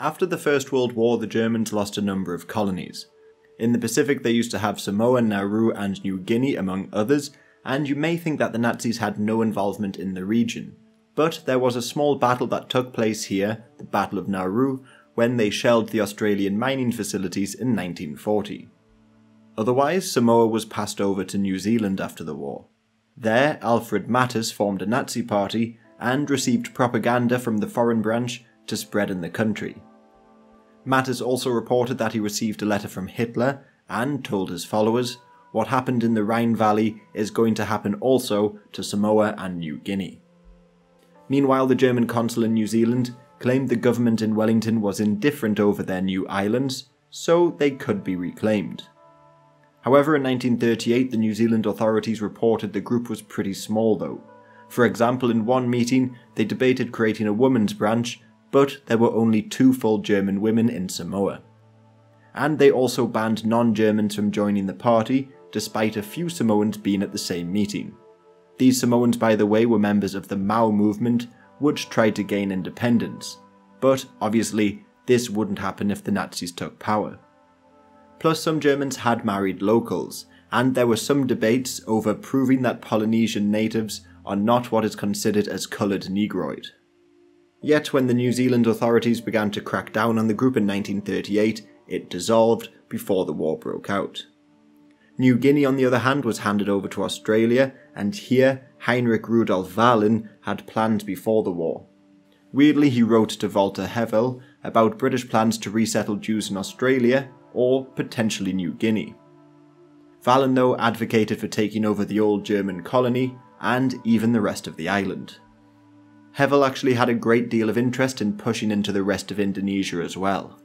After the First World War, the Germans lost a number of colonies. In the Pacific they used to have Samoa, Nauru and New Guinea among others, and you may think that the Nazis had no involvement in the region. But there was a small battle that took place here, the Battle of Nauru, when they shelled the Australian mining facilities in 1940. Otherwise, Samoa was passed over to New Zealand after the war. There, Alfred Mattes formed a Nazi party and received propaganda from the foreign branch to spread in the country. Mattes also reported that he received a letter from Hitler and told his followers, "What happened in the Rhine Valley is going to happen also to Samoa and New Guinea." Meanwhile, the German consul in New Zealand claimed the government in Wellington was indifferent over their new islands, so they could be reclaimed. However, in 1938 the New Zealand authorities reported the group was pretty small though. For example, in one meeting they debated creating a women's branch, but there were only 2 full German women in Samoa. And they also banned non-Germans from joining the party, despite a few Samoans being at the same meeting. These Samoans, by the way, were members of the Mau movement, which tried to gain independence. But obviously, this wouldn't happen if the Nazis took power. Plus, some Germans had married locals, and there were some debates over proving that Polynesian natives are not what is considered as coloured negroid. Yet when the New Zealand authorities began to crack down on the group in 1938, it dissolved before the war broke out. New Guinea, on the other hand, was handed over to Australia, and here Heinrich Rudolf Wahlen had plans before the war. Weirdly, he wrote to Walter Hevel about British plans to resettle Jews in Australia, or potentially New Guinea. Wahlen, though, advocated for taking over the old German colony, and even the rest of the island. Hevel actually had a great deal of interest in pushing into the rest of Indonesia as well.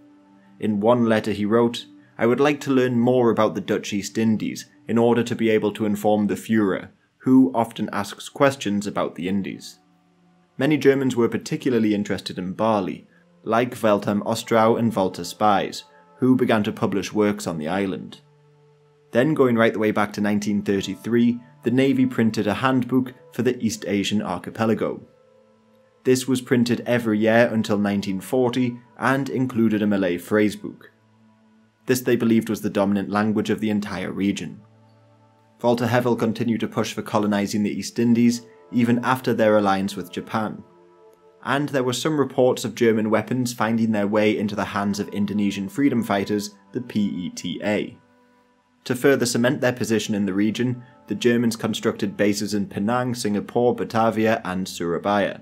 In one letter he wrote, "I would like to learn more about the Dutch East Indies in order to be able to inform the Führer, who often asks questions about the Indies." Many Germans were particularly interested in Bali, like Wilhelm Ostrau and Walter Spies, who began to publish works on the island. Then, going right the way back to 1933, the Navy printed a handbook for the East Asian archipelago. This was printed every year until 1940 and included a Malay phrasebook. This they believed was the dominant language of the entire region. Walter Hevel continued to push for colonising the East Indies even after their alliance with Japan. And there were some reports of German weapons finding their way into the hands of Indonesian freedom fighters, the PETA. To further cement their position in the region, the Germans constructed bases in Penang, Singapore, Batavia and Surabaya.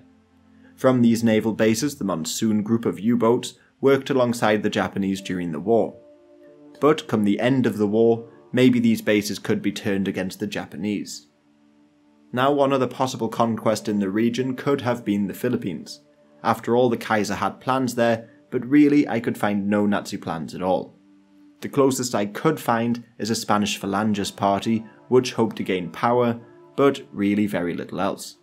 From these naval bases, the Monsoon group of U-boats worked alongside the Japanese during the war. But come the end of the war, maybe these bases could be turned against the Japanese. Now, one other possible conquest in the region could have been the Philippines. After all, the Kaiser had plans there, but really I could find no Nazi plans at all. The closest I could find is a Spanish Phalanges party which hoped to gain power, but really very little else.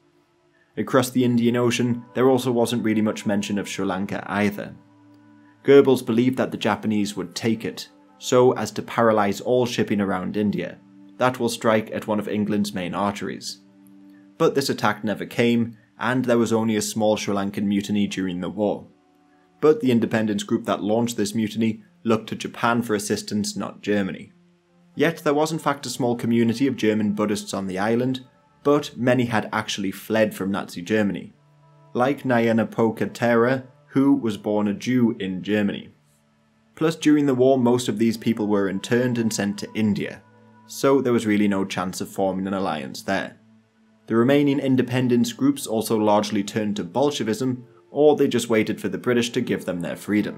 Across the Indian Ocean, there also wasn't really much mention of Sri Lanka either. Goebbels believed that the Japanese would take it, so as to paralyse all shipping around India. That will strike at one of England's main arteries. But this attack never came, and there was only a small Sri Lankan mutiny during the war. But the independence group that launched this mutiny looked to Japan for assistance, not Germany. Yet there was in fact a small community of German Buddhists on the island, but many had actually fled from Nazi Germany. Like Nyana Pokatera, who was born a Jew in Germany. Plus, during the war, most of these people were interned and sent to India, so there was really no chance of forming an alliance there. The remaining independence groups also largely turned to Bolshevism, or they just waited for the British to give them their freedom.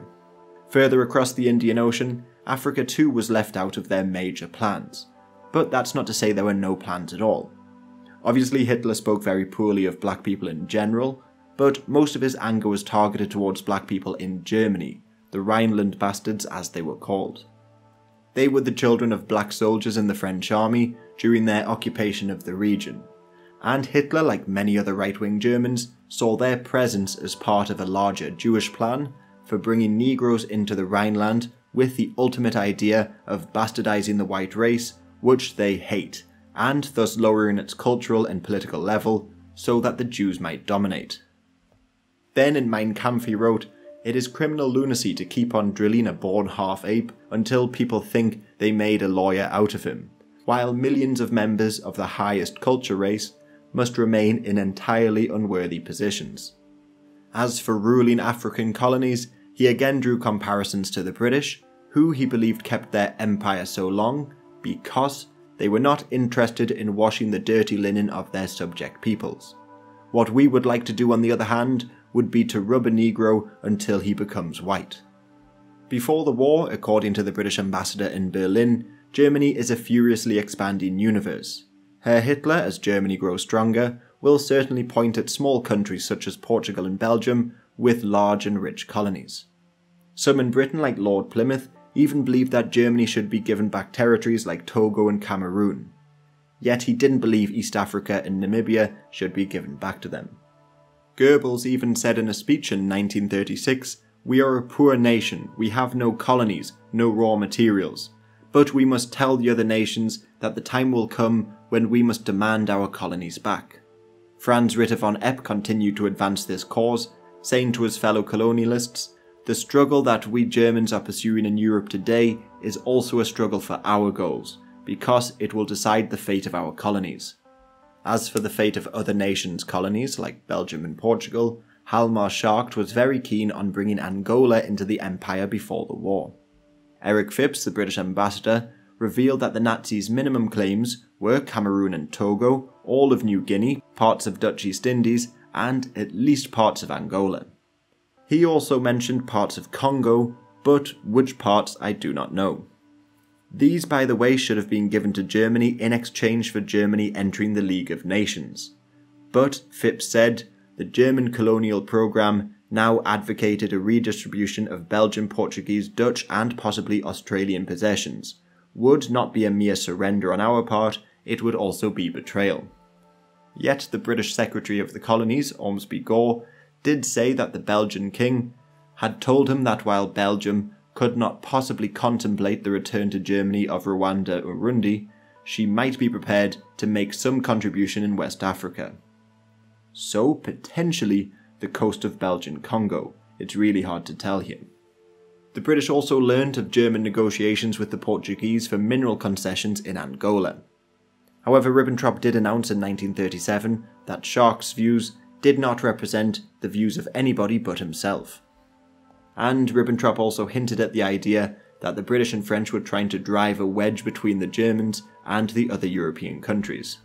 Further across the Indian Ocean, Africa too was left out of their major plans. But that's not to say there were no plans at all. Obviously, Hitler spoke very poorly of black people in general, but most of his anger was targeted towards black people in Germany, the Rhineland bastards as they were called. They were the children of black soldiers in the French army during their occupation of the region. And Hitler, like many other right-wing Germans, saw their presence as part of a larger Jewish plan for bringing Negroes into the Rhineland with the ultimate idea of bastardizing the white race, which they hate, and thus lowering its cultural and political level so that the Jews might dominate. Then in Mein Kampf he wrote, It is criminal lunacy to keep on drilling a born half-ape until people think they made a lawyer out of him, while millions of members of the highest culture race must remain in entirely unworthy positions. As for ruling African colonies, he again drew comparisons to the British, who he believed kept their empire so long because they were not interested in washing the dirty linen of their subject peoples. What we would like to do, on the other hand, would be to rub a Negro until he becomes white. Before the war, according to the British ambassador in Berlin, Germany is a furiously expanding universe. Herr Hitler, as Germany grows stronger, will certainly point at small countries such as Portugal and Belgium with large and rich colonies. Some in Britain, like Lord Plymouth, even believed that Germany should be given back territories like Togo and Cameroon. Yet he didn't believe East Africa and Namibia should be given back to them. Goebbels even said in a speech in 1936, "We are a poor nation, we have no colonies, no raw materials. But we must tell the other nations that the time will come when we must demand our colonies back." Franz Ritter von Epp continued to advance this cause, saying to his fellow colonialists, "The struggle that we Germans are pursuing in Europe today is also a struggle for our goals, because it will decide the fate of our colonies." As for the fate of other nations' colonies, like Belgium and Portugal, Hjalmar Schacht was very keen on bringing Angola into the empire before the war. Eric Phipps, the British ambassador, revealed that the Nazis' minimum claims were Cameroon and Togo, all of New Guinea, parts of Dutch East Indies, and at least parts of Angola. He also mentioned parts of Congo, but which parts I do not know. These, by the way, should have been given to Germany in exchange for Germany entering the League of Nations. But, Phipps said, the German colonial program now advocated a redistribution of Belgian, Portuguese, Dutch and possibly Australian possessions. Would not be a mere surrender on our part, it would also be betrayal. Yet the British Secretary of the Colonies, Ormsby Gore, did say that the Belgian king had told him that while Belgium could not possibly contemplate the return to Germany of Rwanda or Burundi, she might be prepared to make some contribution in West Africa. So, potentially, the coast of Belgian Congo. It's really hard to tell here. The British also learned of German negotiations with the Portuguese for mineral concessions in Angola. However, Ribbentrop did announce in 1937 that Schacht's views did not represent the views of anybody but himself. And Ribbentrop also hinted at the idea that the British and French were trying to drive a wedge between the Germans and the other European countries.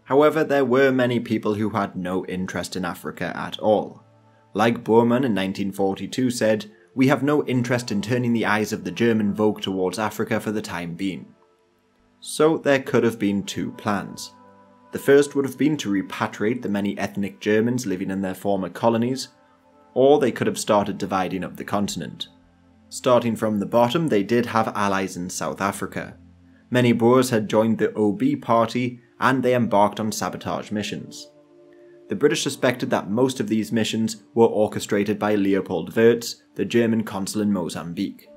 However, there were many people who had no interest in Africa at all. Like Bormann in 1942 said, "We have no interest in turning the eyes of the German vogue towards Africa for the time being." So there could have been two plans. The first would have been to repatriate the many ethnic Germans living in their former colonies, or they could have started dividing up the continent. Starting from the bottom, they did have allies in South Africa. Many Boers had joined the OB party and they embarked on sabotage missions. The British suspected that most of these missions were orchestrated by Leopold Wirtz, the German consul in Mozambique.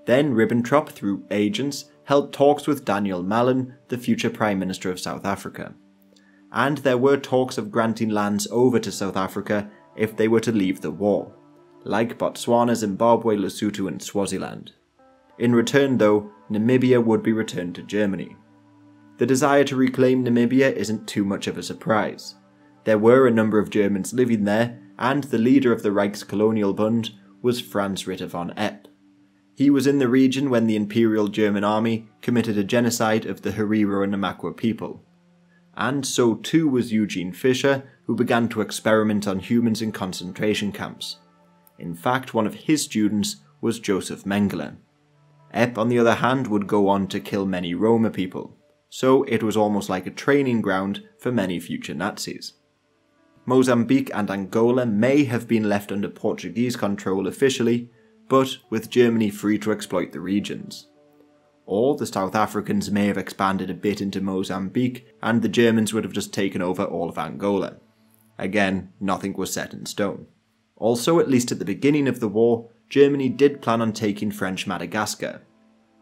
Then Ribbentrop, through agents, held talks with Daniel Malan, the future Prime Minister of South Africa. And there were talks of granting lands over to South Africa if they were to leave the war, like Botswana, Zimbabwe, Lesotho and Swaziland. In return though, Namibia would be returned to Germany. The desire to reclaim Namibia isn't too much of a surprise. There were a number of Germans living there, and the leader of the Reich's colonial bund was Franz Ritter von Epp. He was in the region when the Imperial German Army committed a genocide of the Herero and Namakwa people. And so too was Eugene Fischer, who began to experiment on humans in concentration camps. In fact, one of his students was Joseph Mengele. Epp, on the other hand, would go on to kill many Roma people, so it was almost like a training ground for many future Nazis. Mozambique and Angola may have been left under Portuguese control officially, but with Germany free to exploit the regions. Or the South Africans may have expanded a bit into Mozambique, and the Germans would have just taken over all of Angola. Again, nothing was set in stone. Also, at least at the beginning of the war, Germany did plan on taking French Madagascar.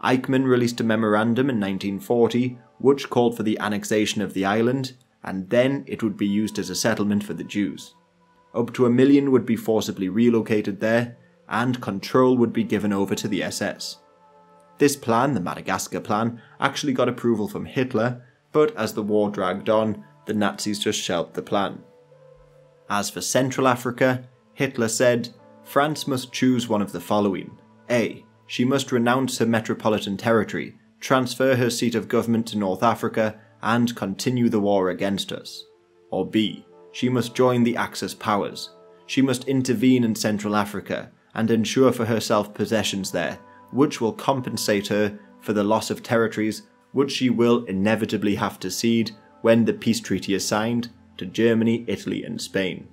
Eichmann released a memorandum in 1940 which called for the annexation of the island, and then it would be used as a settlement for the Jews. Up to 1 million would be forcibly relocated there, and control would be given over to the SS. This plan, the Madagascar Plan, actually got approval from Hitler, but as the war dragged on, the Nazis just shelved the plan. As for Central Africa, Hitler said, France must choose one of the following. A. She must renounce her metropolitan territory, transfer her seat of government to North Africa, and continue the war against us. Or B. She must join the Axis powers. She must intervene in Central Africa and ensure for herself possessions there, which will compensate her for the loss of territories which she will inevitably have to cede when the peace treaty is signed to Germany, Italy and Spain.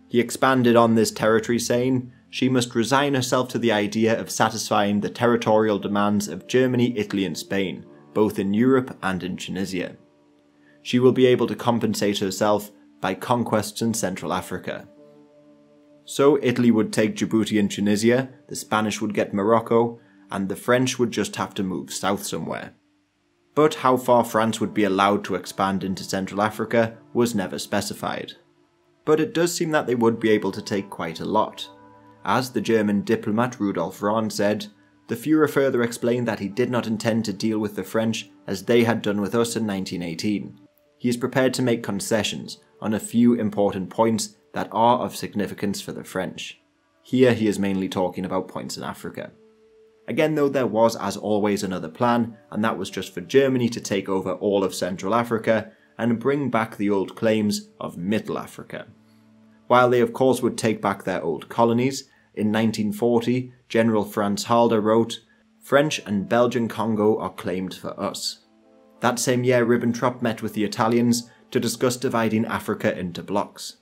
He expanded on this territory, saying she must resign herself to the idea of satisfying the territorial demands of Germany, Italy and Spain, both in Europe and in Tunisia. She will be able to compensate herself by conquests in Central Africa. So Italy would take Djibouti and Tunisia, the Spanish would get Morocco, and the French would just have to move south somewhere. But how far France would be allowed to expand into Central Africa was never specified. But it does seem that they would be able to take quite a lot. As the German diplomat Rudolf Rahn said, the Führer further explained that he did not intend to deal with the French as they had done with us in 1918. He is prepared to make concessions on a few important points that are of significance for the French. Here he is mainly talking about points in Africa. Again though, there was as always another plan, and that was just for Germany to take over all of Central Africa and bring back the old claims of Middle Africa. While they of course would take back their old colonies, in 1940 General Franz Halder wrote, "French and Belgian Congo are claimed for us." That same year Ribbentrop met with the Italians to discuss dividing Africa into blocks.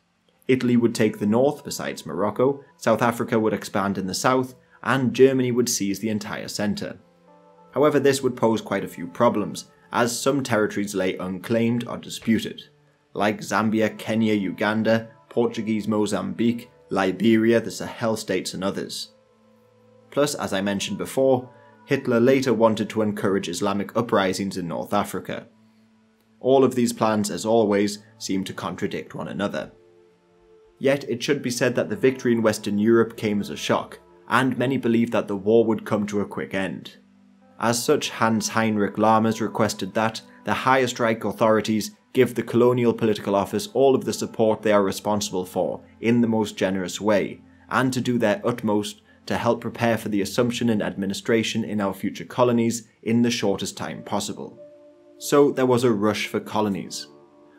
Italy would take the north besides Morocco, South Africa would expand in the south, and Germany would seize the entire centre. However, this would pose quite a few problems, as some territories lay unclaimed or disputed, like Zambia, Kenya, Uganda, Portuguese Mozambique, Liberia, the Sahel states and others. Plus, as I mentioned before, Hitler later wanted to encourage Islamic uprisings in North Africa. All of these plans, as always, seem to contradict one another. Yet it should be said that the victory in Western Europe came as a shock, and many believed that the war would come to a quick end. As such, Hans-Heinrich Lammers requested that the highest Reich authorities give the colonial political office all of the support they are responsible for in the most generous way, and to do their utmost to help prepare for the assumption and administration in our future colonies in the shortest time possible. So there was a rush for colonies.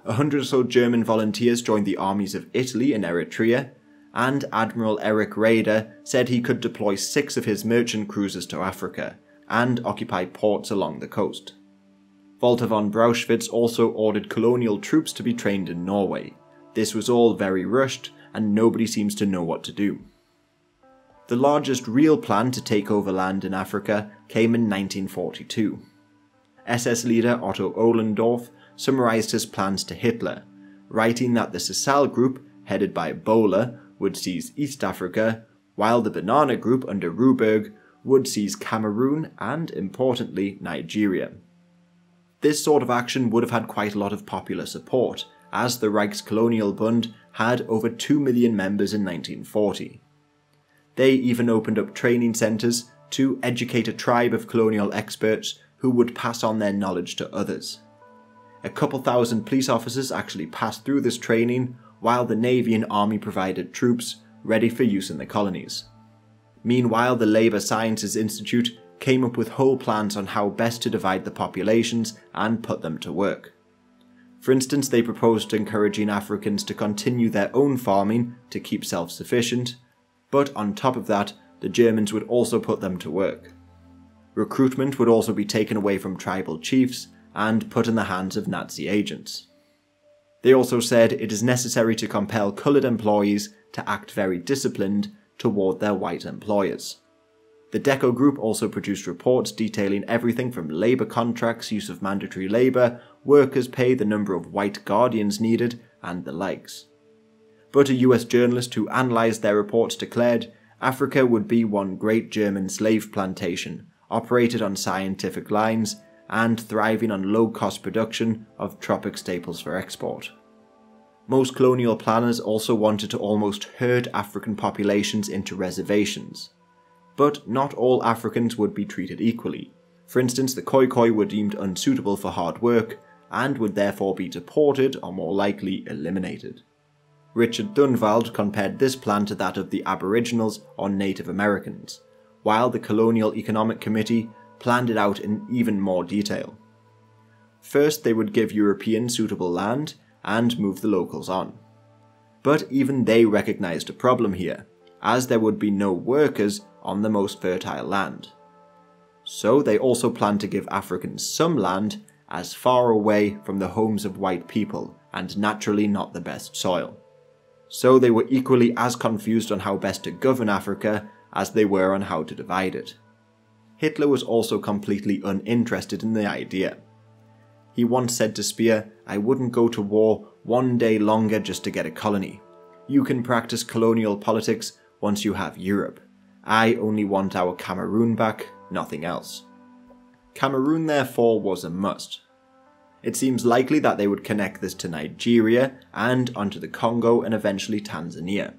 100 or so German volunteers joined the armies of Italy and Eritrea, and Admiral Erich Raeder said he could deploy 6 of his merchant cruisers to Africa, and occupy ports along the coast. Walter von Brauchwitz also ordered colonial troops to be trained in Norway. This was all very rushed, and nobody seems to know what to do. The largest real plan to take over land in Africa came in 1942. SS leader Otto Ohlendorf summarized his plans to Hitler, writing that the Sisal Group, headed by Böhler, would seize East Africa, while the Banana Group under Ruberg would seize Cameroon and, importantly, Nigeria. This sort of action would have had quite a lot of popular support, as the Reich's Colonial Bund had over 2 million members in 1940. They even opened up training centres to educate a tribe of colonial experts who would pass on their knowledge to others. A couple thousand police officers actually passed through this training, while the Navy and Army provided troops ready for use in the colonies. Meanwhile, the Labour Sciences Institute came up with whole plans on how best to divide the populations and put them to work. For instance, they proposed encouraging Africans to continue their own farming to keep self-sufficient, but on top of that, the Germans would also put them to work. Recruitment would also be taken away from tribal chiefs and put in the hands of Nazi agents. They also said it is necessary to compel coloured employees to act very disciplined toward their white employers. The Deco Group also produced reports detailing everything from labour contracts, use of mandatory labour, workers' pay, the number of white guardians needed, and the likes. But a US journalist who analysed their reports declared Africa would be one great German slave plantation, operated on scientific lines, and thriving on low-cost production of tropic staples for export. Most colonial planners also wanted to almost herd African populations into reservations. But not all Africans would be treated equally. For instance, the Khoikhoi were deemed unsuitable for hard work, and would therefore be deported or more likely eliminated. Richard Dunvald compared this plan to that of the Aboriginals or Native Americans, while the Colonial Economic Committee planned it out in even more detail. First, they would give Europeans suitable land and move the locals on. But even they recognised a problem here, as there would be no workers on the most fertile land. So they also planned to give Africans some land as far away from the homes of white people, and naturally not the best soil. So they were equally as confused on how best to govern Africa as they were on how to divide it. Hitler was also completely uninterested in the idea. He once said to Speer, "I wouldn't go to war one day longer just to get a colony. You can practice colonial politics once you have Europe. I only want our Cameroon back, nothing else." Cameroon therefore was a must. It seems likely that they would connect this to Nigeria and onto the Congo and eventually Tanzania.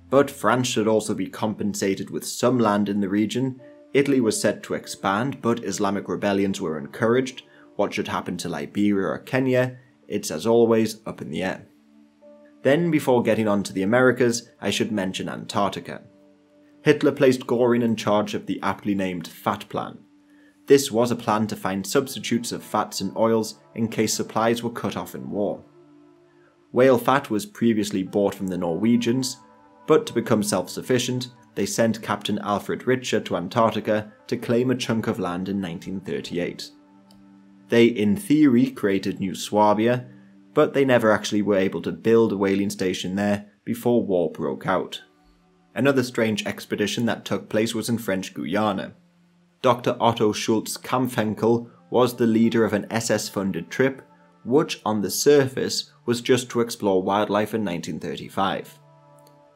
But France should also be compensated with some land in the region. Italy was set to expand, but Islamic rebellions were encouraged. What should happen to Liberia or Kenya? It's as always up in the air. Then, before getting on to the Americas, I should mention Antarctica. Hitler placed Göring in charge of the aptly named Fat Plan. This was a plan to find substitutes of fats and oils in case supplies were cut off in war. Whale fat was previously bought from the Norwegians, but to become self-sufficient, they sent Captain Alfred Richer to Antarctica to claim a chunk of land in 1938. They, in theory, created New Swabia, but they never actually were able to build a whaling station there before war broke out. Another strange expedition that took place was in French Guiana. Dr. Otto Schultz-Kampfenkel was the leader of an SS-funded trip, which on the surface was just to explore wildlife in 1935.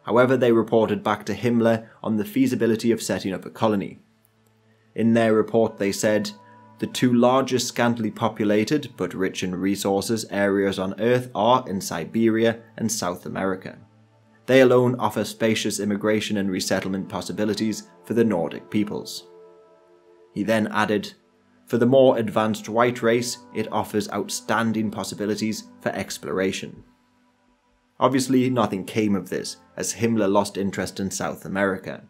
However, they reported back to Himmler on the feasibility of setting up a colony. In their report they said, "The two largest scantily populated, but rich in resources, areas on Earth are in Siberia and South America. They alone offer spacious immigration and resettlement possibilities for the Nordic peoples." He then added, "For the more advanced white race, it offers outstanding possibilities for exploration." Obviously, nothing came of this, as Himmler lost interest in South America.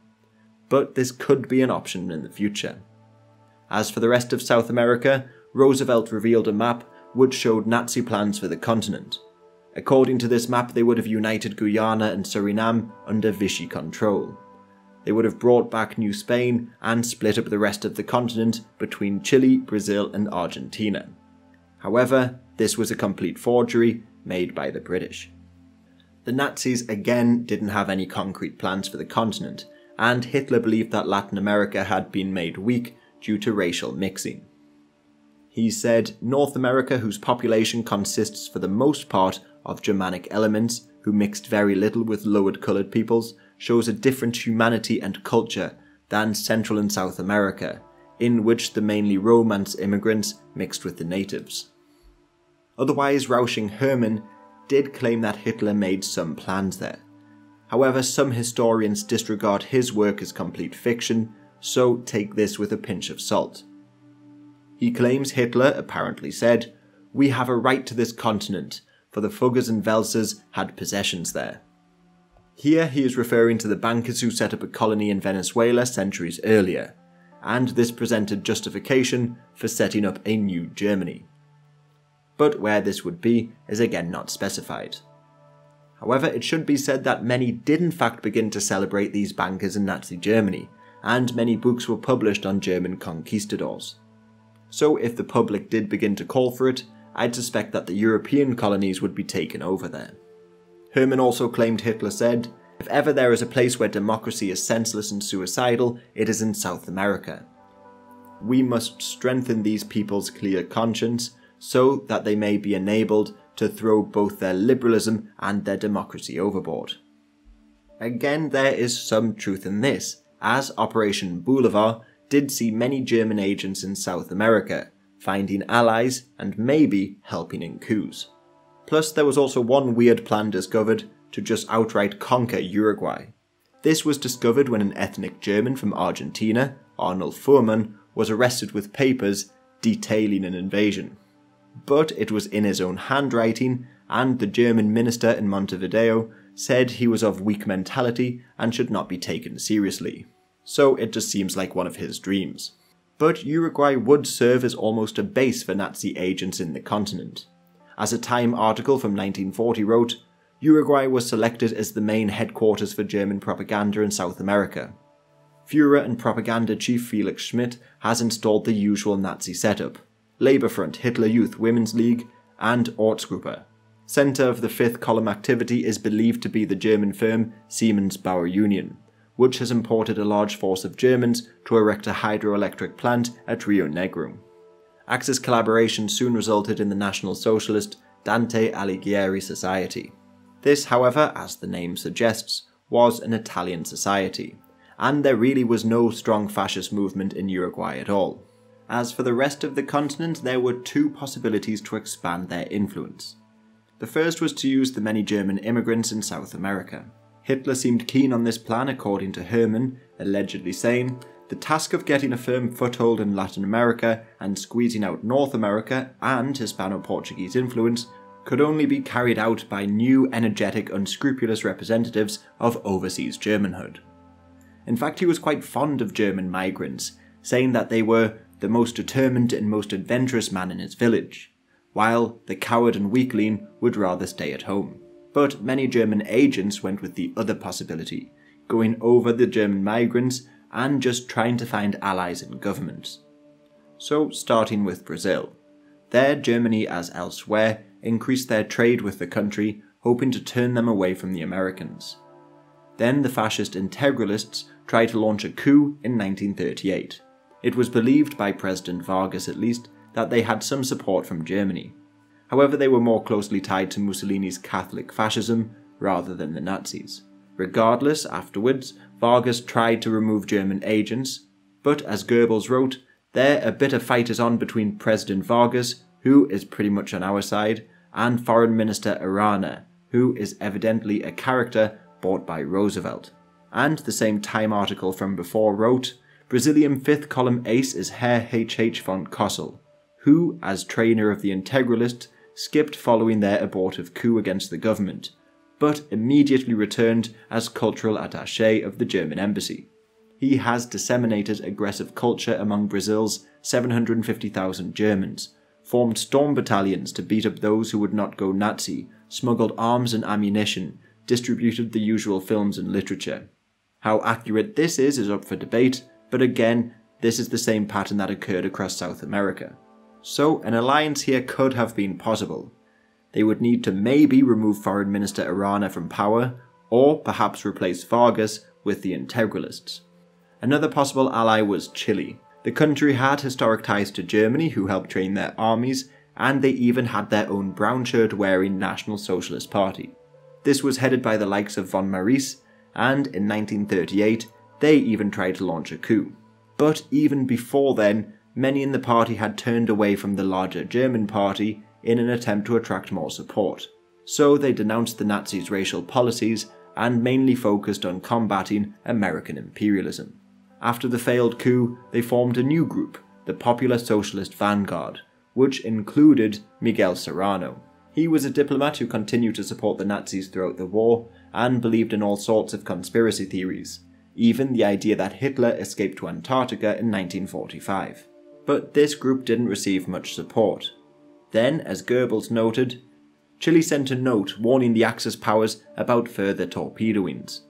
But this could be an option in the future. As for the rest of South America, Roosevelt revealed a map which showed Nazi plans for the continent. According to this map, they would have united Guyana and Suriname under Vichy control. They would have brought back New Spain and split up the rest of the continent between Chile, Brazil and Argentina. However, this was a complete forgery made by the British. The Nazis again didn't have any concrete plans for the continent, and Hitler believed that Latin America had been made weak due to racial mixing. He said, "North America, whose population consists for the most part of Germanic elements who mixed very little with lowered coloured peoples, shows a different humanity and culture than Central and South America, in which the mainly Romance immigrants mixed with the natives." Otherwise, Rausching Hermann did claim that Hitler made some plans there. However, some historians disregard his work as complete fiction, so take this with a pinch of salt. He claims Hitler apparently said, "We have a right to this continent, for the Fuggers and Welsers had possessions there." Here he is referring to the bankers who set up a colony in Venezuela centuries earlier, and this presented justification for setting up a new Germany. But where this would be is again not specified. However, it should be said that many did in fact begin to celebrate these bankers in Nazi Germany, and many books were published on German conquistadors. So if the public did begin to call for it, I'd suspect that the European colonies would be taken over there. Hermann also claimed Hitler said, "If ever there is a place where democracy is senseless and suicidal, it is in South America. We must strengthen these people's clear conscience so that they may be enabled to throw both their liberalism and their democracy overboard." Again, there is some truth in this, as Operation Boulevard did see many German agents in South America, finding allies and maybe helping in coups. Plus, there was also one weird plan discovered to just outright conquer Uruguay. This was discovered when an ethnic German from Argentina, Arnold Fuhrmann, was arrested with papers detailing an invasion. But it was in his own handwriting, and the German minister in Montevideo said he was of weak mentality and should not be taken seriously. So it just seems like one of his dreams. But Uruguay would serve as almost a base for Nazi agents in the continent. As a Time article from 1940 wrote, Uruguay was selected as the main headquarters for German propaganda in South America. Führer and propaganda chief Felix Schmidt has installed the usual Nazi setup: Labour Front, Hitler Youth, Women's League, and Ortsgruppe. Centre of the fifth column activity is believed to be the German firm Siemens Bauer Union, which has imported a large force of Germans to erect a hydroelectric plant at Rio Negro. Axis collaboration soon resulted in the National Socialist Dante Alighieri Society. This, however, as the name suggests, was an Italian society, and there really was no strong fascist movement in Uruguay at all. As for the rest of the continent, there were two possibilities to expand their influence. The first was to use the many German immigrants in South America. Hitler seemed keen on this plan, according to Hermann, allegedly saying, "The task of getting a firm foothold in Latin America and squeezing out North America and Hispano-Portuguese influence could only be carried out by new, energetic, unscrupulous representatives of overseas Germanhood." In fact, he was quite fond of German migrants, saying that they were the most determined and most adventurous man in his village, while the coward and weakling would rather stay at home. But many German agents went with the other possibility, going over the German migrants and just trying to find allies in governments. So, starting with Brazil. There, Germany, as elsewhere, increased their trade with the country, hoping to turn them away from the Americans. Then the fascist integralists tried to launch a coup in 1938. It was believed by President Vargas at least that they had some support from Germany. However, they were more closely tied to Mussolini's Catholic fascism rather than the Nazis. Regardless, afterwards, Vargas tried to remove German agents, but as Goebbels wrote, there a bitter fight is on between President Vargas, who is pretty much on our side, and Foreign Minister Arana, who is evidently a character bought by Roosevelt. And the same Time article from before wrote, Brazilian fifth column ace is Herr H. von Kossel, who, as trainer of the Integralists, skipped following their abortive coup against the government, but immediately returned as cultural attaché of the German embassy. He has disseminated aggressive culture among Brazil's 750,000 Germans, formed storm battalions to beat up those who would not go Nazi, smuggled arms and ammunition, distributed the usual films and literature. How accurate this is up for debate, but again, this is the same pattern that occurred across South America. So an alliance here could have been possible. They would need to maybe remove Foreign Minister Arana from power, or perhaps replace Vargas with the Integralists. Another possible ally was Chile. The country had historic ties to Germany, who helped train their armies, and they even had their own brown shirt-wearing National Socialist Party. This was headed by the likes of von Maris, and in 1938, they even tried to launch a coup. But even before then, many in the party had turned away from the larger German party in an attempt to attract more support. So they denounced the Nazis' racial policies and mainly focused on combating American imperialism. After the failed coup, they formed a new group, the Popular Socialist Vanguard, which included Miguel Serrano. He was a diplomat who continued to support the Nazis throughout the war and believed in all sorts of conspiracy theories, even the idea that Hitler escaped to Antarctica in 1945. But this group didn't receive much support. Then, as Goebbels noted, Chile sent a note warning the Axis powers about further torpedoings.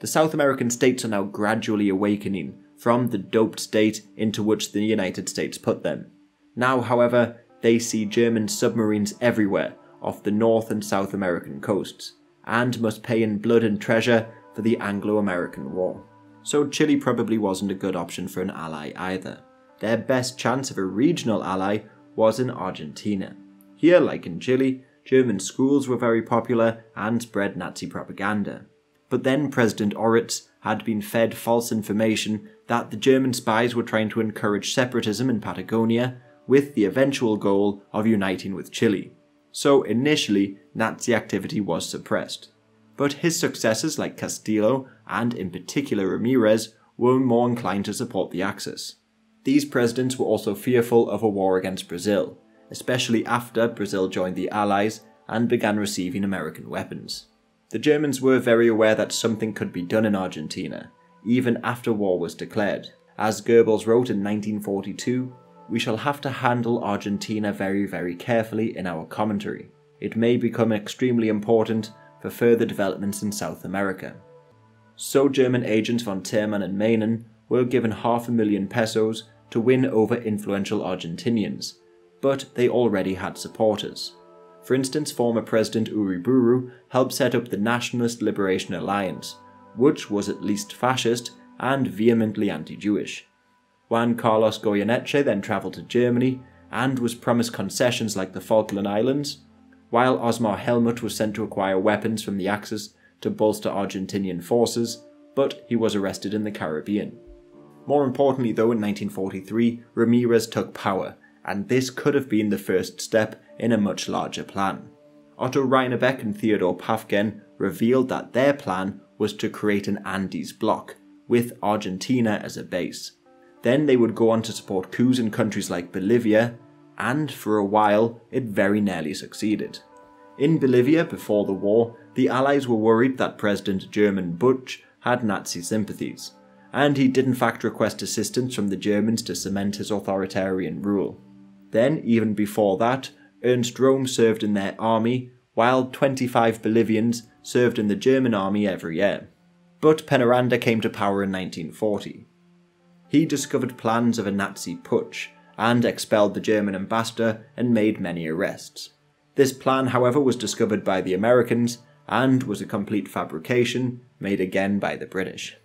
The South American states are now gradually awakening from the doped state into which the United States put them. Now, however, they see German submarines everywhere off the North and South American coasts, and must pay in blood and treasure for the Anglo-American War. So Chile probably wasn't a good option for an ally either. Their best chance of a regional ally was in Argentina. Here, like in Chile, German schools were very popular and spread Nazi propaganda. But then President Oritz had been fed false information that the German spies were trying to encourage separatism in Patagonia with the eventual goal of uniting with Chile. so initially Nazi activity was suppressed. But his successors like Castillo, and in particular Ramirez, were more inclined to support the Axis. These presidents were also fearful of a war against Brazil, especially after Brazil joined the Allies and began receiving American weapons. The Germans were very aware that something could be done in Argentina, even after war was declared. As Goebbels wrote in 1942, "We shall have to handle Argentina very, very carefully in our commentary. It may become extremely important for further developments in South America." So German agents von Thiermann and Meinen were given $500,000 to win over influential Argentinians, but they already had supporters. For instance, former President Uriburu helped set up the Nationalist Liberation Alliance, which was at least fascist and vehemently anti-Jewish. Juan Carlos Goyeneche then travelled to Germany and was promised concessions like the Falkland Islands, while Osmar Helmuth was sent to acquire weapons from the Axis to bolster Argentinian forces, but he was arrested in the Caribbean. More importantly though, in 1943, Ramirez took power, and this could have been the first step in a much larger plan. Otto Reinebeck and Theodor Pafgen revealed that their plan was to create an Andes bloc, with Argentina as a base. Then they would go on to support coups in countries like Bolivia, and for a while it very nearly succeeded. In Bolivia before the war, the Allies were worried that President German Butch had Nazi sympathies, and he did in fact request assistance from the Germans to cement his authoritarian rule. Then, even before that, Ernst Röhm served in their army, while 25 Bolivians served in the German army every year. But Peñaranda came to power in 1940. He discovered plans of a Nazi putsch, and expelled the German ambassador and made many arrests. This plan, however, was discovered by the Americans, and was a complete fabrication, made again by the British.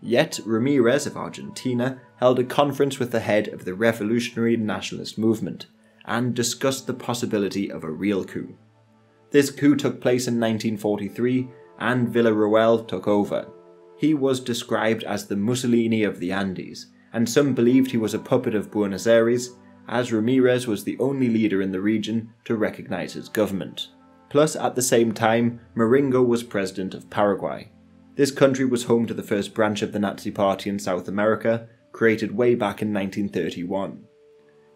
Yet Ramirez of Argentina held a conference with the head of the revolutionary nationalist movement, and discussed the possibility of a real coup. This coup took place in 1943, and Villarroel took over. He was described as the Mussolini of the Andes, and some believed he was a puppet of Buenos Aires, as Ramirez was the only leader in the region to recognize his government. Plus, at the same time, Marengo was president of Paraguay. This country was home to the first branch of the Nazi Party in South America, created way back in 1931.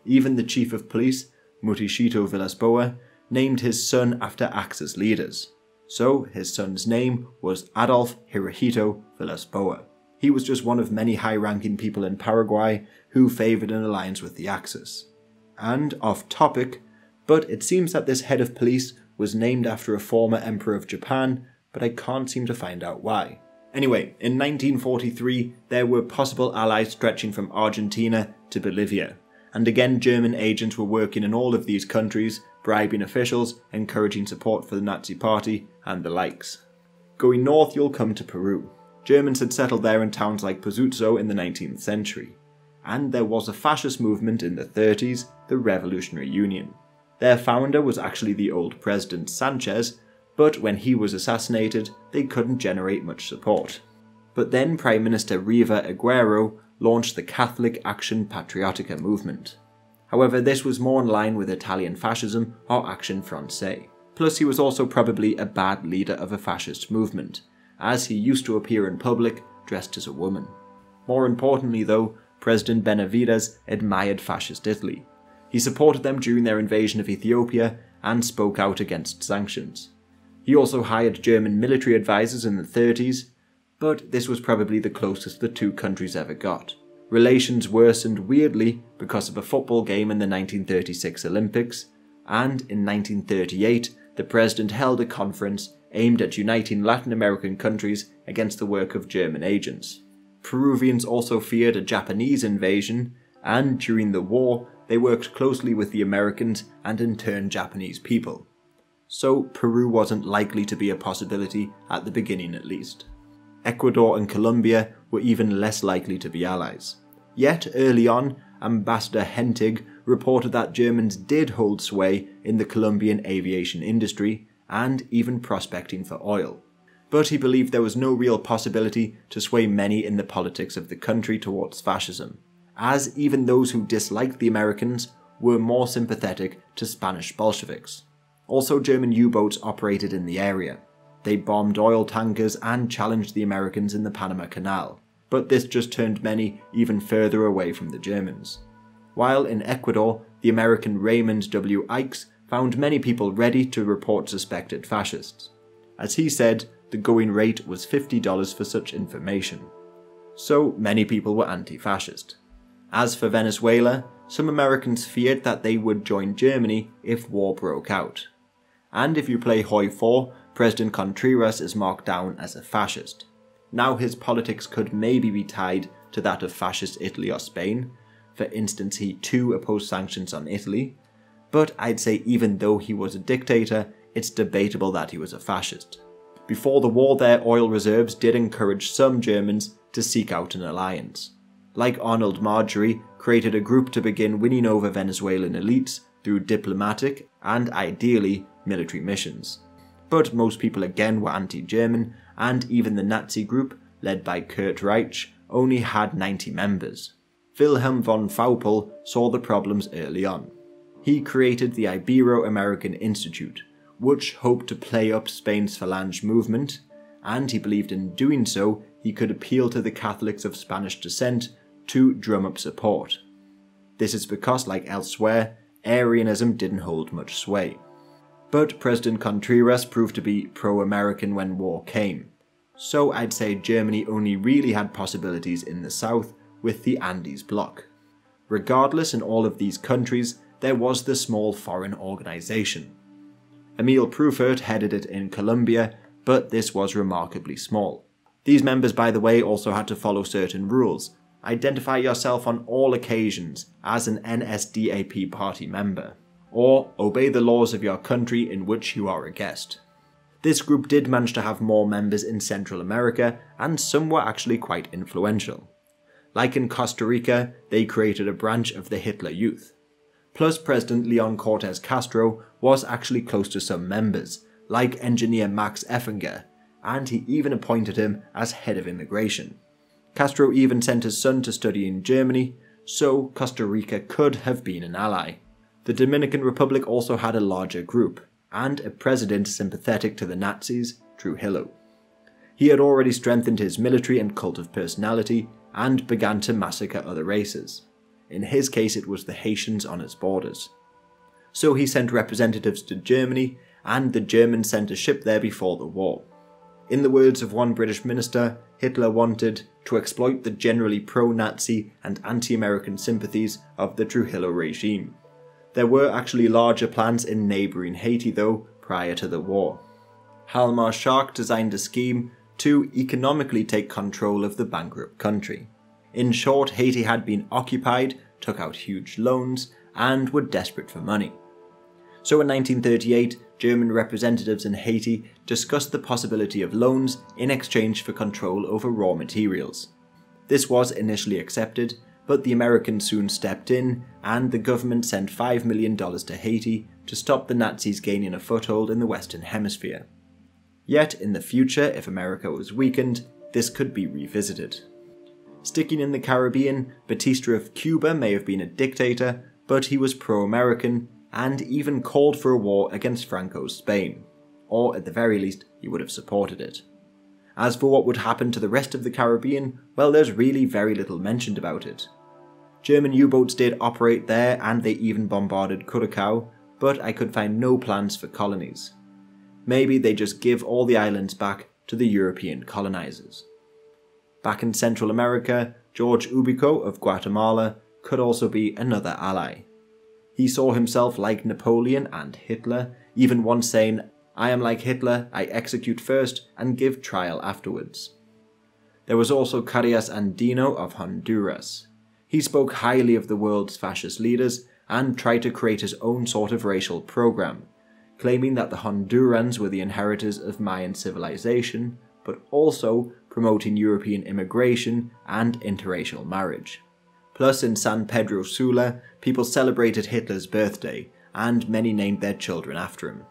Even the chief of police, Mutixito Villas-Boas, named his son after Axis leaders. So his son's name was Adolf Hirohito Villas-Boas. He was just one of many high-ranking people in Paraguay who favoured an alliance with the Axis. And off topic, but it seems that this head of police was named after a former emperor of Japan, but I can't seem to find out why. Anyway, in 1943 there were possible allies stretching from Argentina to Bolivia, and again German agents were working in all of these countries, bribing officials, encouraging support for the Nazi Party, and the likes. Going north you'll come to Peru. Germans had settled there in towns like Pozuzo in the 19th century, and there was a fascist movement in the 30s, the Revolutionary Union. Their founder was actually the old President Sanchez, but when he was assassinated, they couldn't generate much support. But then Prime Minister Riva Aguero launched the Catholic Action Patriotica movement. However, this was more in line with Italian fascism or Action Francais. Plus, he was also probably a bad leader of a fascist movement, as he used to appear in public dressed as a woman. More importantly though, President Benavides admired fascist Italy. He supported them during their invasion of Ethiopia and spoke out against sanctions. He also hired German military advisors in the 30s, but this was probably the closest the two countries ever got. Relations worsened weirdly because of a football game in the 1936 Olympics, and in 1938 the president held a conference aimed at uniting Latin American countries against the work of German agents. Peruvians also feared a Japanese invasion, and during the war they worked closely with the Americans and in turn Japanese people. So Peru wasn't likely to be a possibility at the beginning at least. Ecuador and Colombia were even less likely to be allies. Yet early on, Ambassador Hentig reported that Germans did hold sway in the Colombian aviation industry and even prospecting for oil. But he believed there was no real possibility to sway many in the politics of the country towards fascism, as even those who disliked the Americans were more sympathetic to Spanish Bolsheviks. Also, German U-boats operated in the area. They bombed oil tankers and challenged the Americans in the Panama Canal, but this just turned many even further away from the Germans. While in Ecuador, the American Raymond W. Ickes found many people ready to report suspected fascists. As he said, the going rate was $50 for such information. So many people were anti-fascist. As for Venezuela, some Americans feared that they would join Germany if war broke out. And if you play Hoi 4, President Contreras is marked down as a fascist. Now his politics could maybe be tied to that of fascist Italy or Spain. For instance, he too opposed sanctions on Italy. But I'd say even though he was a dictator, it's debatable that he was a fascist. Before the war, their oil reserves did encourage some Germans to seek out an alliance. Like Arnold Marjorie, created a group to begin winning over Venezuelan elites through diplomatic and, ideally, military missions. But most people again were anti-German, and even the Nazi group, led by Kurt Reich, only had 90 members. Wilhelm von Faupel saw the problems early on. He created the Ibero-American Institute, which hoped to play up Spain's Falange movement, and he believed in doing so he could appeal to the Catholics of Spanish descent to drum up support. This is because, like elsewhere, Arianism didn't hold much sway. But President Contreras proved to be pro-American when war came, so I'd say Germany only really had possibilities in the south with the Andes bloc. Regardless, in all of these countries, there was the small foreign organization. Emil Prufert headed it in Colombia, but this was remarkably small. These members, by the way, also had to follow certain rules. Identify yourself on all occasions as an NSDAP party member, or obey the laws of your country in which you are a guest. This group did manage to have more members in Central America, and some were actually quite influential. Like in Costa Rica, they created a branch of the Hitler Youth. Plus, President Leon Cortes Castro was actually close to some members, like engineer Max Effinger, and he even appointed him as head of immigration. Castro even sent his son to study in Germany, so Costa Rica could have been an ally. The Dominican Republic also had a larger group, and a president sympathetic to the Nazis, Trujillo. He had already strengthened his military and cult of personality, and began to massacre other races. In his case, it was the Haitians on its borders. So he sent representatives to Germany, and the Germans sent a ship there before the war. In the words of one British minister, Hitler wanted to exploit the generally pro-Nazi and anti-American sympathies of the Trujillo regime. There were actually larger plans in neighbouring Haiti though, prior to the war. Hjalmar Schacht designed a scheme to economically take control of the bankrupt country. In short, Haiti had been occupied, took out huge loans, and were desperate for money. So in 1938, German representatives in Haiti discussed the possibility of loans in exchange for control over raw materials. This was initially accepted, but the Americans soon stepped in, and the government sent $5 million to Haiti to stop the Nazis gaining a foothold in the Western Hemisphere. Yet, in the future, if America was weakened, this could be revisited. Sticking in the Caribbean, Batista of Cuba may have been a dictator, but he was pro-American, and even called for a war against Franco's Spain, or at the very least, he would have supported it. As for what would happen to the rest of the Caribbean, well, there's really very little mentioned about it. German U-boats did operate there, and they even bombarded Curacao, but I could find no plans for colonies. Maybe they just give all the islands back to the European colonizers. Back in Central America, George Ubico of Guatemala could also be another ally. He saw himself like Napoleon and Hitler, even once saying, "I am like Hitler, I execute first and give trial afterwards." There was also Carrillas Andino of Honduras. He spoke highly of the world's fascist leaders and tried to create his own sort of racial program, claiming that the Hondurans were the inheritors of Mayan civilization, but also promoting European immigration and interracial marriage. Plus, in San Pedro Sula, people celebrated Hitler's birthday, and many named their children after him.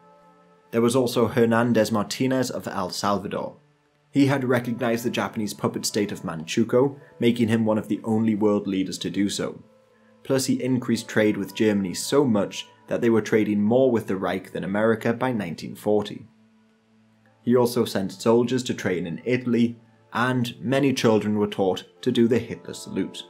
There was also Hernandez Martinez of El Salvador. He had recognized the Japanese puppet state of Manchukuo, making him one of the only world leaders to do so. Plus, he increased trade with Germany so much that they were trading more with the Reich than America by 1940. He also sent soldiers to train in Italy, and many children were taught to do the Hitler salute.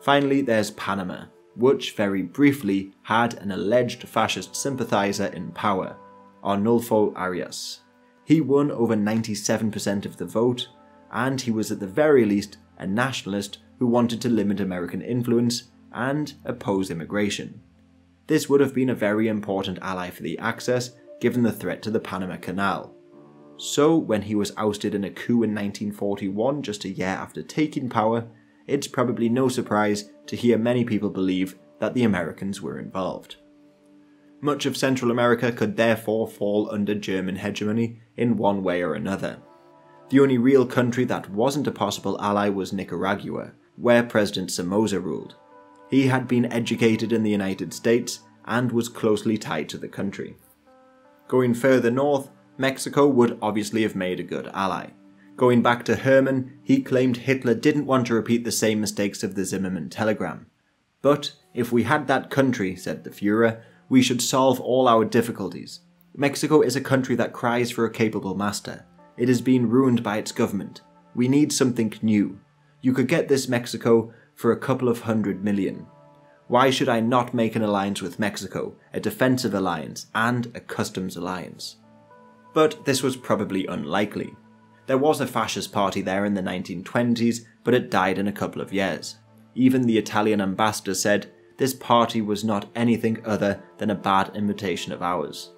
Finally, there's Panama, which very briefly had an alleged fascist sympathizer in power, Arnulfo Arias. He won over 97% of the vote, and he was at the very least a nationalist who wanted to limit American influence and oppose immigration. This would have been a very important ally for the Axis, given the threat to the Panama Canal. So when he was ousted in a coup in 1941, just a year after taking power, it's probably no surprise to hear many people believe that the Americans were involved. Much of Central America could therefore fall under German hegemony in one way or another. The only real country that wasn't a possible ally was Nicaragua, where President Somoza ruled. He had been educated in the United States and was closely tied to the country. Going further north, Mexico would obviously have made a good ally. Going back to Hermann, he claimed Hitler didn't want to repeat the same mistakes of the Zimmermann telegram. But if we had that country, said the Führer, we should solve all our difficulties. Mexico is a country that cries for a capable master. It has been ruined by its government. We need something new. You could get this Mexico for a couple of $100 million. Why should I not make an alliance with Mexico, a defensive alliance and a customs alliance? But this was probably unlikely. There was a fascist party there in the 1920s, but it died in a couple of years. Even the Italian ambassador said this party was not anything other than a bad imitation of ours.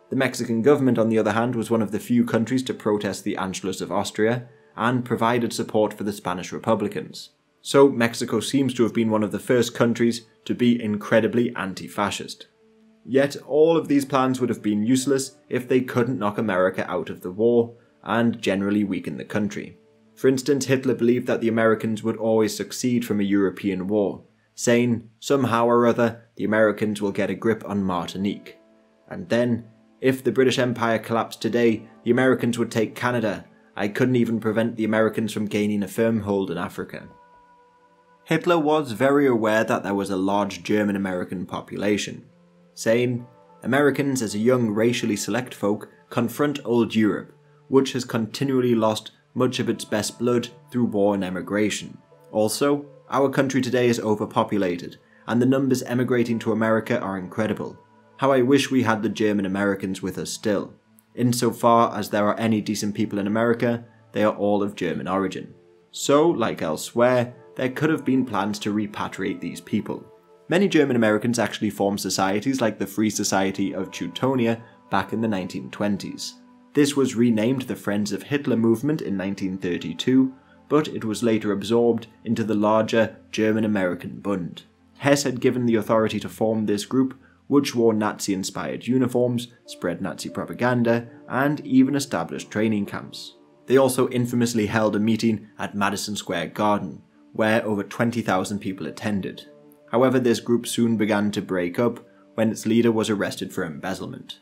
The Mexican government, on the other hand, was one of the few countries to protest the Anschluss of Austria and provided support for the Spanish Republicans. So Mexico seems to have been one of the first countries to be incredibly anti-fascist. Yet all of these plans would have been useless if they couldn't knock America out of the war and generally weaken the country. For instance, Hitler believed that the Americans would always succeed from a European war, saying, somehow or other, the Americans will get a grip on Martinique. And then, if the British Empire collapsed today, the Americans would take Canada. I couldn't even prevent the Americans from gaining a firm hold in Africa. Hitler was very aware that there was a large German-American population, saying, Americans as a young racially select folk confront old Europe, which has continually lost much of its best blood through war and emigration. Also, our country today is overpopulated, and the numbers emigrating to America are incredible. How I wish we had the German Americans with us still. Insofar as there are any decent people in America, they are all of German origin. So, like elsewhere, there could have been plans to repatriate these people. Many German Americans actually formed societies like the Free Society of Teutonia back in the 1920s. This was renamed the Friends of Hitler movement in 1932, but it was later absorbed into the larger German-American Bund. Hess had given the authority to form this group, which wore Nazi-inspired uniforms, spread Nazi propaganda, and even established training camps. They also infamously held a meeting at Madison Square Garden, where over 20,000 people attended. However, this group soon began to break up when its leader was arrested for embezzlement.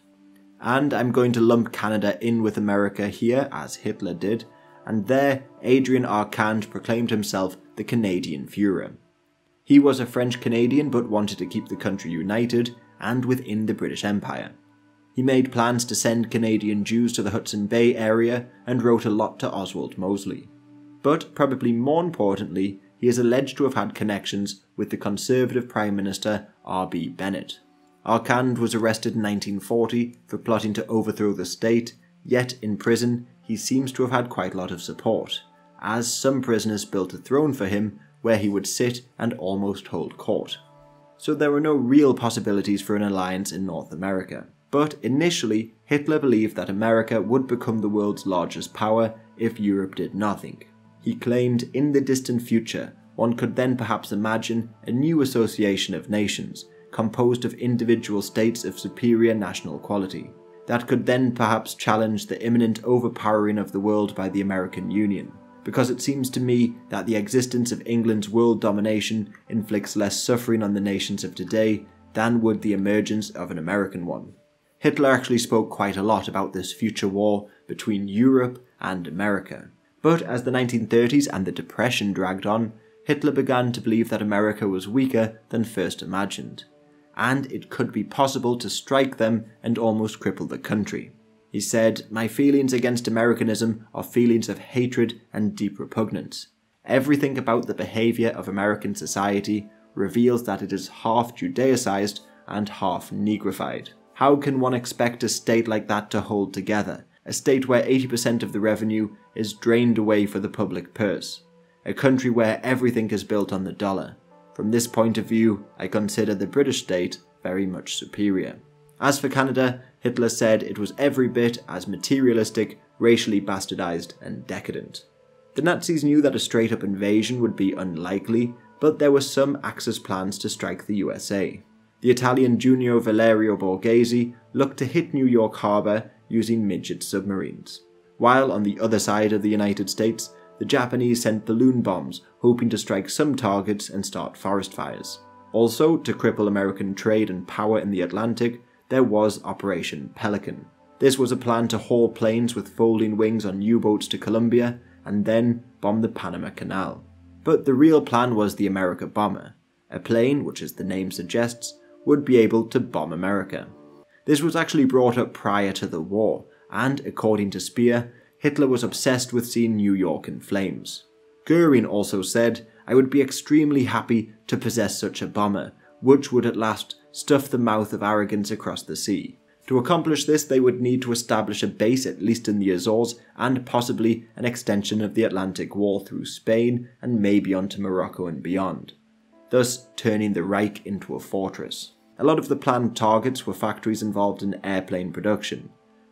And I'm going to lump Canada in with America here, as Hitler did, and there Adrien Arcand proclaimed himself the Canadian Führer. He was a French-Canadian but wanted to keep the country united and within the British Empire. He made plans to send Canadian Jews to the Hudson Bay area and wrote a lot to Oswald Mosley. But probably more importantly, he is alleged to have had connections with the Conservative Prime Minister R.B. Bennett. Arcand was arrested in 1940 for plotting to overthrow the state, yet in prison he seems to have had quite a lot of support, as some prisoners built a throne for him where he would sit and almost hold court. So there were no real possibilities for an alliance in North America. But initially, Hitler believed that America would become the world's largest power if Europe did nothing. He claimed in the distant future, one could then perhaps imagine a new association of nations, composed of individual states of superior national quality, that could then perhaps challenge the imminent overpowering of the world by the American Union, because it seems to me that the existence of England's world domination inflicts less suffering on the nations of today than would the emergence of an American one. Hitler actually spoke quite a lot about this future war between Europe and America, but as the 1930s and the Depression dragged on, Hitler began to believe that America was weaker than first imagined. and it could be possible to strike them and almost cripple the country. He said, "My feelings against Americanism are feelings of hatred and deep repugnance. Everything about the behaviour of American society reveals that it is half Judaicized and half negrified. How can one expect a state like that to hold together? A state where 80% of the revenue is drained away for the public purse. A country where everything is built on the dollar. From this point of view, I consider the British state very much superior." As for Canada, Hitler said it was every bit as materialistic, racially bastardized, and decadent. The Nazis knew that a straight-up invasion would be unlikely, but there were some Axis plans to strike the USA. The Italian Junio Valerio Borghese looked to hit New York Harbor using midget submarines, while on the other side of the United States, the Japanese sent balloon bombs, hoping to strike some targets and start forest fires. Also, to cripple American trade and power in the Atlantic, there was Operation Pelican. This was a plan to haul planes with folding wings on U-boats to Colombia and then bomb the Panama Canal. But the real plan was the America Bomber. A plane, which as the name suggests, would be able to bomb America. This was actually brought up prior to the war, and according to Speer, Hitler was obsessed with seeing New York in flames. Goering also said, "I would be extremely happy to possess such a bomber, which would at last stuff the mouth of arrogance across the sea. To accomplish this, they would need to establish a base at least in the Azores and possibly an extension of the Atlantic Wall through Spain and maybe onto Morocco and beyond, thus turning the Reich into a fortress." A lot of the planned targets were factories involved in airplane production,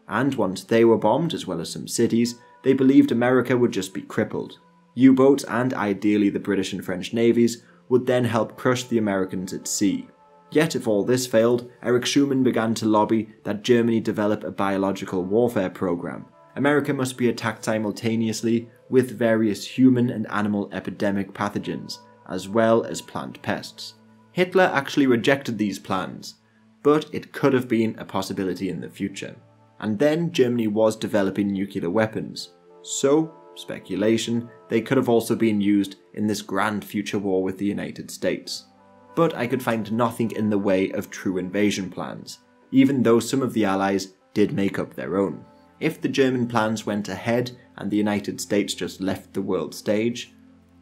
and once they were bombed, as well as some cities, they believed America would just be crippled. U-boats and ideally the British and French navies would then help crush the Americans at sea. Yet if all this failed, Erich Schumann began to lobby that Germany develop a biological warfare program. America must be attacked simultaneously with various human and animal epidemic pathogens, as well as plant pests. Hitler actually rejected these plans, but it could have been a possibility in the future. And then Germany was developing nuclear weapons, so, speculation, they could have also been used in this grand future war with the United States. But I could find nothing in the way of true invasion plans, even though some of the Allies did make up their own. If the German plans went ahead and the United States just left the world stage,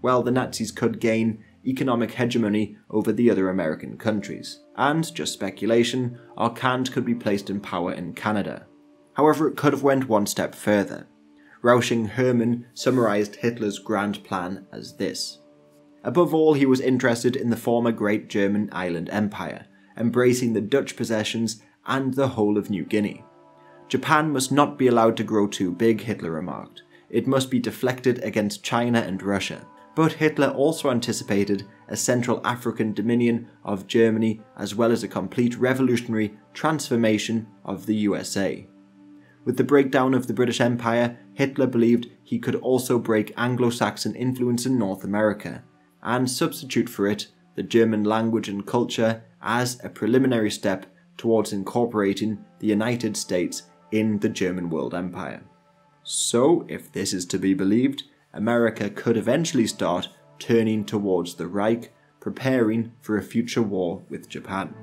well, the Nazis could gain economic hegemony over the other American countries, and, just speculation, our Kant could be placed in power in Canada. However, it could have went one step further. Rausching Hermann summarised Hitler's grand plan as this. Above all, he was interested in the former Great German Island Empire, embracing the Dutch possessions and the whole of New Guinea. Japan must not be allowed to grow too big, Hitler remarked. It must be deflected against China and Russia. But Hitler also anticipated a Central African dominion of Germany as well as a complete revolutionary transformation of the USA. With the breakdown of the British Empire, Hitler believed he could also break Anglo-Saxon influence in North America, and substitute for it the German language and culture as a preliminary step towards incorporating the United States in the German World Empire. So, if this is to be believed, America could eventually start turning towards the Reich, preparing for a future war with Japan.